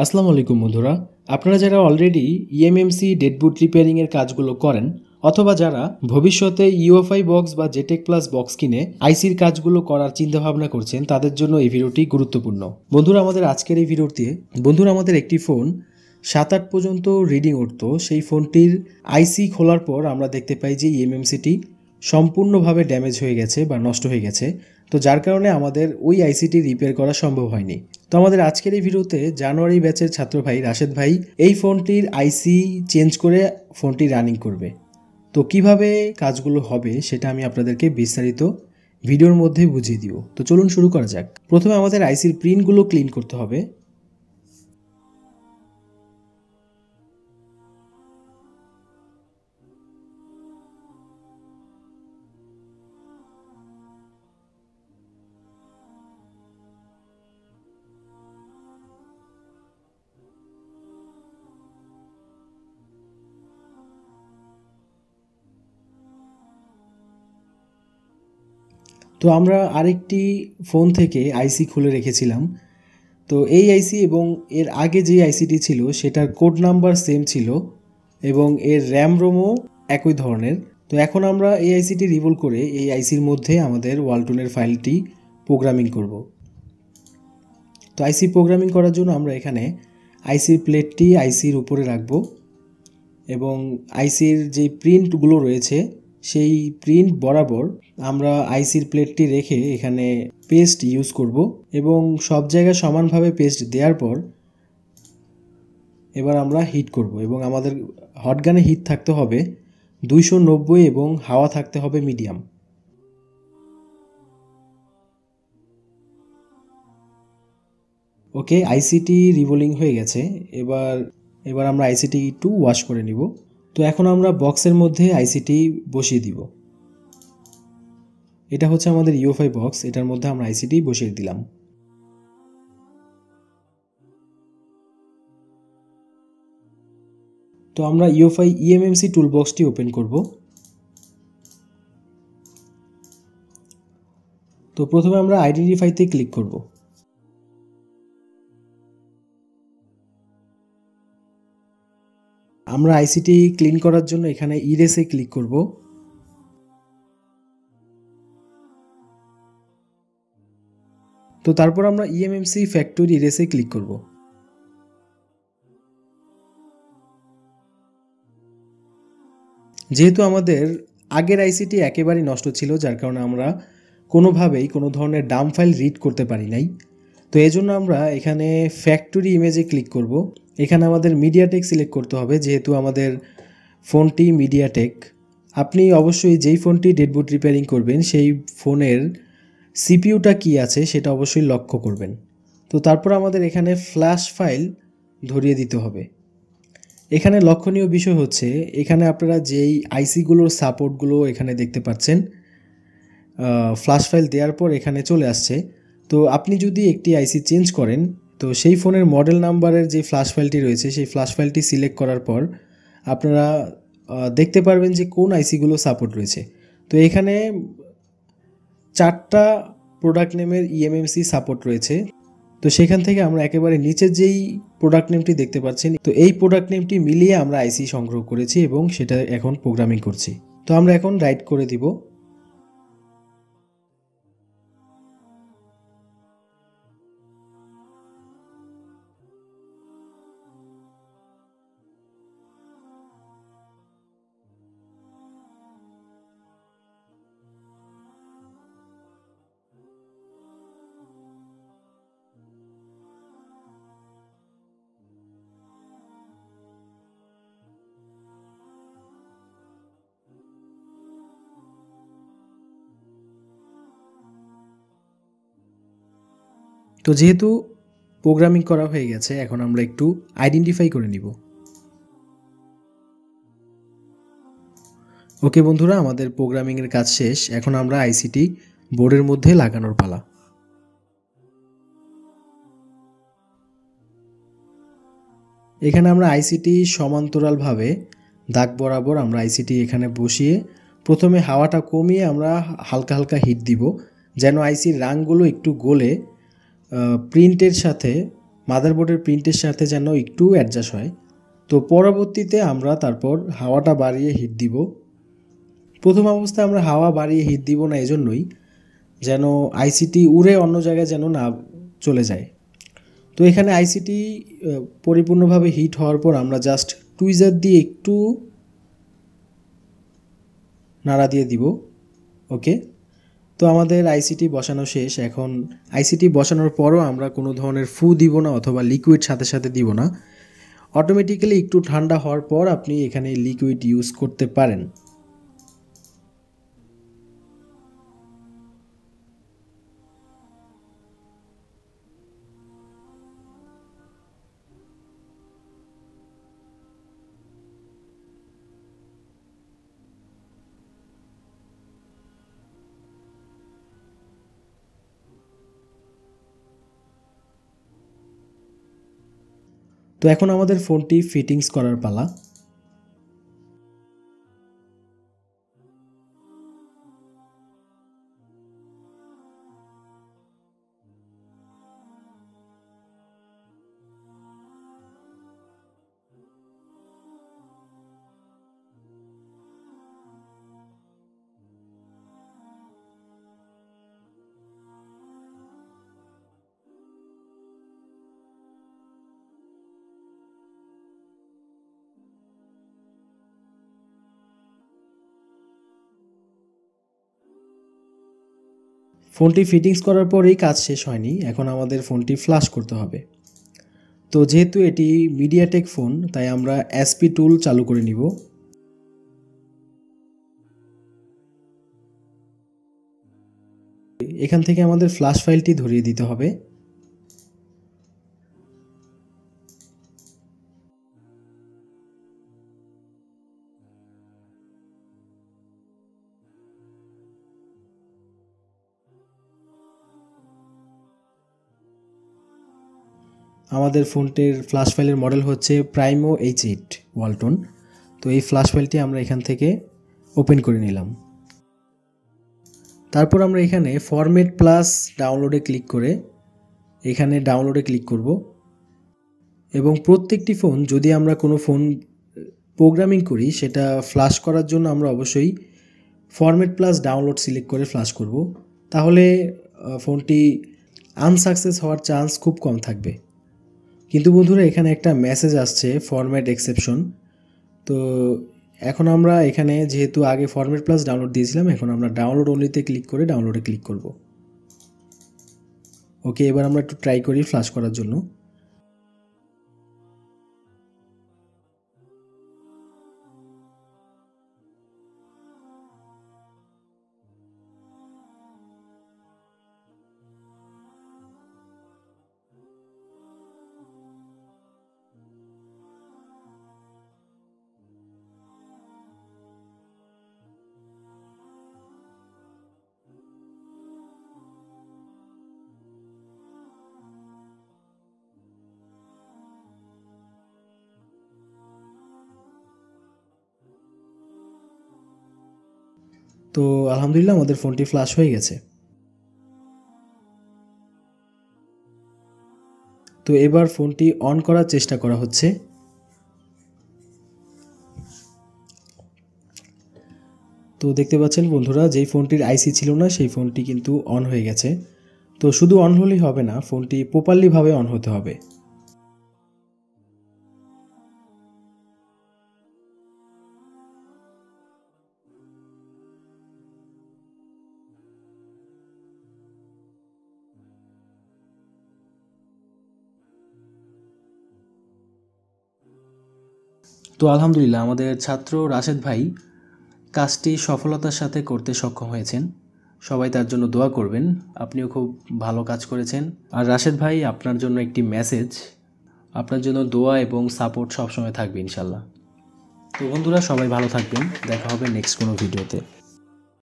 আসসালামু আলাইকুম বন্ধুরা, আপনারা যারা অলরেডি ইএমএমসি ডেডবুট রিপেয়ারিংয়ের কাজগুলো করেন অথবা যারা ভবিষ্যতে ইউএফআই বক্স বা জেটেক প্লাস বক্স কিনে আইসির কাজগুলো করার চিন্তাভাবনা করছেন, তাদের জন্য এই ভিডিওটি গুরুত্বপূর্ণ। বন্ধুরা, আমাদের এই ভিডিওতে আমাদের একটি ফোন 7-8 পর্যন্ত রিডিং উঠতো। সেই ফোনটির আইসি খোলার পর আমরা দেখতে পাই যে ইএমএমসিটি সম্পূর্ণভাবে ড্যামেজ হয়ে গেছে বা নষ্ট হয়ে গেছে। তো যার কারণে আমাদের ওই আইসিটি রিপেয়ার করা সম্ভব হয়নি। তো আমাদের আজকের এই ভিডিওতে জানুয়ারি ব্যাচের ছাত্র ভাই রাশেদ ভাই এই ফোনটির আইসি চেঞ্জ করে ফোনটি রানিং করবে। তো কিভাবে কাজগুলো হবে সেটা আমি আপনাদেরকে বিস্তারিত ভিডিওর মধ্যে বুঝিয়ে দিব। তো চলুন শুরু করা যাক। প্রথমে আমাদের আইসির প্রিন্টগুলো ক্লিন করতে হবে। তো আমরা আরেকটি ফোন থেকে আইসি খুলে রেখেছিলাম। তো এই আইসি এবং এর আগে যে আইসিটি ছিল সেটার কোড নাম্বার সেম ছিল এবং এর র্যাম রোমও একই ধরনের। তো এখন আমরা এই আইসিটি রিভোল করে এই আইসির মধ্যে আমাদের ওয়ালটনের ফাইলটি প্রোগ্রামিং করব। তো আইসি প্রোগ্রামিং করার জন্য আমরা এখানে আইসির প্লেটটি আইসির উপরে রাখব এবং আইসির যে প্রিন্টগুলো রয়েছে সেই প্রিন্ট বরাবর আমরা আইসির প্লেটটি রেখে এখানে পেস্ট ইউজ করব এবং সব জায়গায় সমানভাবে পেস্ট দেওয়ার পর এবার আমরা হিট করব এবং আমাদের হটগানে হিট থাকতে হবে 290 এবং হাওয়া থাকতে হবে মিডিয়াম। ওকে, আইসিটি রিভোলিং হয়ে গেছে। এবার আমরা আইসিটি একটু ওয়াশ করে নিব। তো এখন আমরা বক্সের মধ্যে আইসিটি বসিয়ে দিব। এটা হচ্ছে আমাদের ইউএফআই বক্স, এটার মধ্যে আমরা আইসিটি বসিয়ে দিলাম। তো আমরা ইউএফআই ইএমএমসি টুল বক্সটি ওপেন করব। তো প্রথমে আমরা আইডেন্টিফাইতে ক্লিক করব। আমরা আইসিটি ক্লিন করার জন্য এখানে ইরেসে ক্লিক করব। তো তারপর আমরা ইএমএমসি ফ্যাক্টরি ইরেসে ক্লিক করব। যেহেতু আমাদের আগের আইসিটি একেবারেই নষ্ট ছিল, যার কারণে আমরা কোনোভাবেই কোনো ধরনের ডাম ফাইল রিড করতে পারি নাই। তো এই জন্য আমরা এখানে ফ্যাক্টরি ইমেজে ক্লিক করব। এখানে আমাদের মিডিয়াটেক সিলেক্ট করতে হবে, যেহেতু আমাদের ফোনটি মিডিয়াটেক। আপনি অবশ্যই যেই ফোনটি ডেডবুট রিপেয়ারিং করবেন সেই ফোনের সিপিইউটা কি আছে সেটা অবশ্যই লক্ষ্য করবেন। তো তারপর আমাদের এখানে ফ্ল্যাশ ফাইল ধরিয়ে দিতে হবে। এখানে লক্ষণীয় বিষয় হচ্ছে এখানে আপনারা যেই আইসিগুলোর সাপোর্টগুলো এখানে দেখতে পাচ্ছেন, ফ্ল্যাশ ফাইল দেওয়ার পর এখানে চলে আসছে। তো আপনি যদি একটি আইসি চেঞ্জ করেন তো সেই ফোনের মডেল নাম্বারের যে ফ্ল্যাশ ফাইলটি রয়েছে সেই ফ্ল্যাশ ফাইলটি সিলেক্ট করার পর আপনারা দেখতে পারবেন যে কোন আইসিগুলো সাপোর্ট রয়েছে। তো এখানে 4টা প্রোডাক্ট নেমের ইএমএমসি সাপোর্ট রয়েছে। তো সেখান থেকে আমরা একেবারে নিচের যেই প্রোডাক্ট নেমটি দেখতে পাচ্ছেন, তো এই প্রোডাক্ট নেমটি মিলিয়ে আমরা আইসি সংগ্রহ করেছি এবং সেটা এখন প্রোগ্রামিং করছি। তো আমরা এখন রাইট করে দিব। তো যেহেতু প্রোগ্রামিং করা হয়ে গেছে, এখন আমরা একটু আইডেন্টিফাই করে নিব। ওকে বন্ধুরা, আমাদের প্রোগ্রামিংয়ের কাজ শেষ। এখন আমরা আইসিটি বোর্ডের মধ্যে লাগানোর পালা। এখানে আমরা আইসিটি সমান্তরালভাবে দাগ বরাবর আমরা আইসিটি এখানে বসিয়ে প্রথমে হাওয়াটা কমিয়ে আমরা হালকা হালকা হিট দিব, যেন আইসির রাঙগুলো একটু গলে প্রিন্টের সাথে মাদারবোর্ডের প্রিন্টের সাথে যেন একটু অ্যাডজাস্ট হয়। তো পরবর্তীতে আমরা তারপর হাওয়াটা বাড়িয়ে হিট দিব। প্রথম অবস্থায় আমরা হাওয়া বাড়িয়ে হিট দিব না এজন্যই যেন আইসিটি উড়ে অন্য জায়গায় যেন না চলে যায়। তো এখানে আইসিটি পরিপূর্ণভাবে হিট হওয়ার পর আমরা জাস্ট টুইজার দিয়ে একটু নাড়া দিয়ে দিব। ওকে, তো আমাদের আইসিটি বসানো শেষ। এখন আইসিটি বসানোর পরও আমরা কোনো ধরনের ফু দিব না অথবা লিকুইড সাথে সাথে দিব না। অটোমেটিক্যালি একটু ঠান্ডা হওয়ার পর আপনি এখানে লিকুইড ইউজ করতে পারেন। তো এখন আমাদের ফোনটি ফিটিংস করার পালা। ফোনটি ফিটিংস করার পরেই কাজ শেষ হয়নি, এখন আমাদের ফোনটি ফ্ল্যাশ করতে হবে। তো যেহেতু এটি মিডিয়াটেক ফোন তাই আমরা এসপি টুল চালু করে নিব। এখান থেকে আমাদের ফ্ল্যাশ ফাইলটি ধরিয়ে দিতে হবে। আমাদের ফোনটির ফ্ল্যাশ ফাইলের মডেল হচ্ছে প্রাইমো H8 ওয়ালটন। তো এই ফ্ল্যাশ ফাইলটি আমরা এখান থেকে ওপেন করে নিলাম। তারপর আমরা এখানে ফরম্যাট প্লাস ডাউনলোডে ক্লিক করে এখানে ডাউনলোডে ক্লিক করব এবং প্রত্যেকটি ফোন যদি আমরা কোনো ফোন প্রোগ্রামিং করি সেটা ফ্ল্যাশ করার জন্য আমরা অবশ্যই ফরম্যাট প্লাস ডাউনলোড সিলেক্ট করে ফ্ল্যাশ করব, তাহলে ফোনটি আনসাকসেস হওয়ার চান্স খুব কম থাকবে। কিন্তু বন্ধুরা এখানে একটা মেসেজ আসছে ফরম্যাট এক্সেপশন। তো এখন আমরা এখানে যেহেতু আগে ফরম্যাট প্লাস ডাউনলোড দিয়েছিলাম, এখন আমরা ডাউনলোড অনলিতে ক্লিক করে ডাউনলোডে ক্লিক করব। ওকে, এবার আমরা একটু ট্রাই করি ফ্ল্যাশ করার জন্য। তো আলহামদুলিল্লাহ আমাদের ফোনটি ফ্ল্যাশ হয়ে গেছে। তো এবার ফোনটি অন করার চেষ্টা করা হচ্ছে। তো দেখতে পাচ্ছেন বন্ধুরা, যেই ফোনটির আইসি ছিল না সেই ফোনটি কিন্তু অন হয়ে গেছে। তো শুধু অন হলেই হবে না, ফোনটি প্রপারলিভাবে অন হতে হবে। তো আলহামদুলিল্লাহ আমাদের ছাত্র রাশেদ ভাই কাজটি সফলতার সাথে করতে সক্ষম হয়েছেন। সবাই তার জন্য দোয়া করবেন। আপনিও খুব ভালো কাজ করেছেন। আর রাশেদ ভাই, আপনার জন্য একটি মেসেজ, আপনার জন্য দোয়া এবং সাপোর্ট সবসময় থাকবে ইনশাল্লাহ। তো বন্ধুরা সবাই ভালো থাকবেন, দেখা হবে নেক্সট কোনো ভিডিওতে।